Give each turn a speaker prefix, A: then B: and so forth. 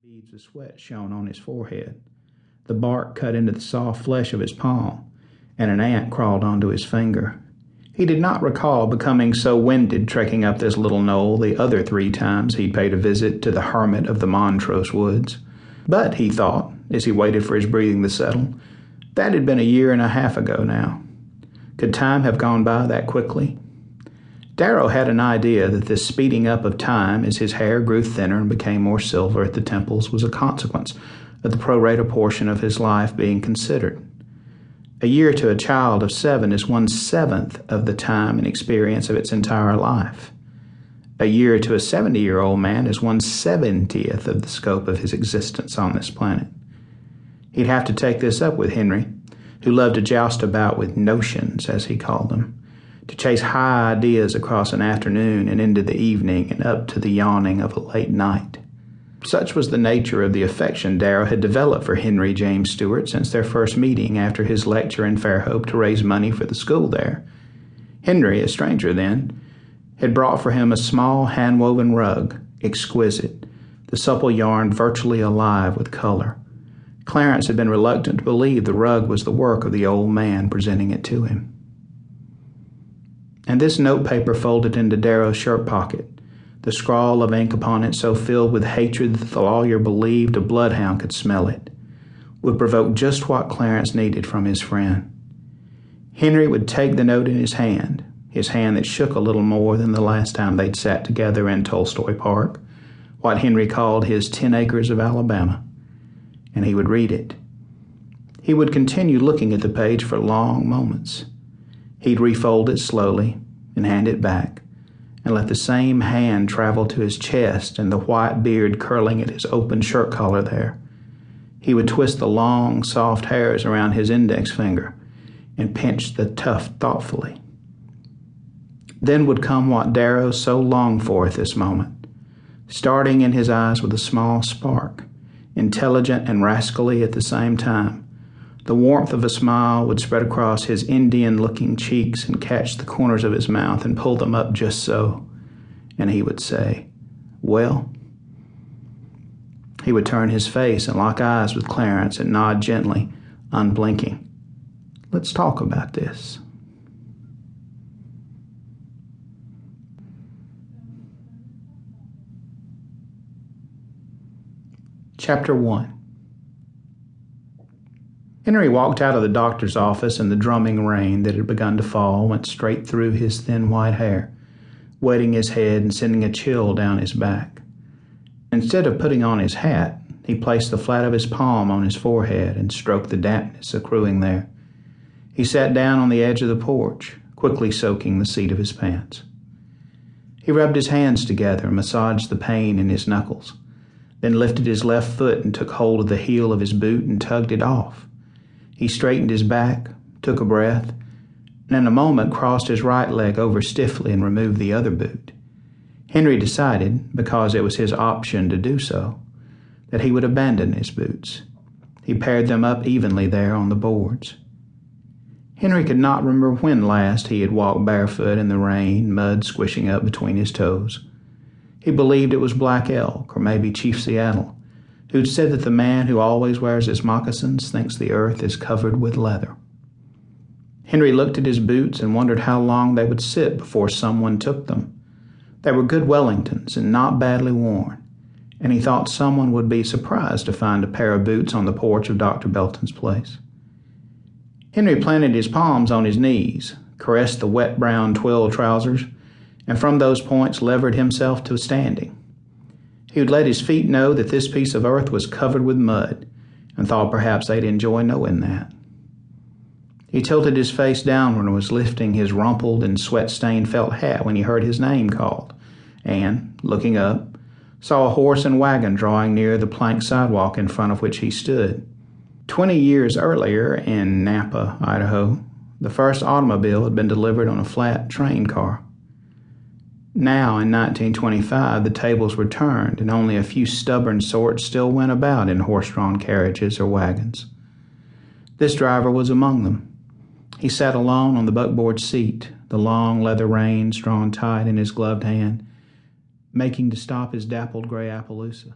A: Beads of sweat shone on his forehead. The bark cut into the soft flesh of his palm, and an ant crawled onto his finger. He did not recall becoming so winded trekking up this little knoll the other 3 times he'd paid a visit to the hermit of the Montrose woods. But, he thought, as he waited for his breathing to settle, that had been a year and a half ago now. Could time have gone by that quickly? Darrow had an idea that this speeding up of time as his hair grew thinner and became more silver at the temples was a consequence of the pro rata portion of his life being considered. A year to a child of 7 is 1/7 of the time and experience of its entire life. A year to a 70-year-old man is 1/70th of the scope of his existence on this planet. He'd have to take this up with Henry, who loved to joust about with notions, as he called them, to chase high ideas across an afternoon and into the evening and up to the yawning of a late night. Such was the nature of the affection Darrow had developed for Henry James Stuart since their first meeting after his lecture in Fairhope to raise money for the school there. Henry, a stranger then, had brought for him a small hand-woven rug, exquisite, the supple yarn virtually alive with color. Clarence had been reluctant to believe the rug was the work of the old man presenting it to him. And this notepaper folded into Darrow's shirt pocket, the scrawl of ink upon it so filled with hatred that the lawyer believed a bloodhound could smell it, would provoke just what Clarence needed from his friend. Henry would take the note in his hand that shook a little more than the last time they'd sat together in Tolstoy Park, what Henry called his 10 acres of Alabama, and he would read it. He would continue looking at the page for long moments. He'd refold it slowly and hand it back, and let the same hand travel to his chest and the white beard curling at his open shirt collar there. He would twist the long, soft hairs around his index finger and pinch the tuft thoughtfully. Then would come what Darrow so longed for at this moment, starting in his eyes with a small spark, intelligent and rascally at the same time. The warmth of a smile would spread across his Indian-looking cheeks and catch the corners of his mouth and pull them up just so. And he would say, "Well?" He would turn his face and lock eyes with Clarence and nod gently, unblinking. "Let's talk about this." Chapter 1. Henry walked out of the doctor's office, and the drumming rain that had begun to fall went straight through his thin white hair, wetting his head and sending a chill down his back. Instead of putting on his hat, he placed the flat of his palm on his forehead and stroked the dampness accruing there. He sat down on the edge of the porch, quickly soaking the seat of his pants. He rubbed his hands together and massaged the pain in his knuckles, then lifted his left foot and took hold of the heel of his boot and tugged it off. He straightened his back, took a breath, and in a moment crossed his right leg over stiffly and removed the other boot. Henry decided, because it was his option to do so, that he would abandon his boots. He paired them up evenly there on the boards. Henry could not remember when last he had walked barefoot in the rain, mud squishing up between his toes. He believed it was Black Elk, or maybe Chief Seattle, who'd said that the man who always wears his moccasins thinks the earth is covered with leather. Henry looked at his boots and wondered how long they would sit before someone took them. They were good Wellingtons and not badly worn, and he thought someone would be surprised to find a pair of boots on the porch of Dr. Belton's place. Henry planted his palms on his knees, caressed the wet brown twill trousers, and from those points levered himself to standing. He would let his feet know that this piece of earth was covered with mud, and thought perhaps they'd enjoy knowing that. He tilted his face downward and was lifting his rumpled and sweat-stained felt hat when he heard his name called, and, looking up, saw a horse and wagon drawing near the plank sidewalk in front of which he stood. 20 years earlier, in Nampa, Idaho, the first automobile had been delivered on a flat train car. Now, in 1925, the tables were turned, and only a few stubborn sorts still went about in horse-drawn carriages or wagons. This driver was among them. He sat alone on the buckboard seat, the long leather reins drawn tight in his gloved hand, making to stop his dappled gray Appaloosa.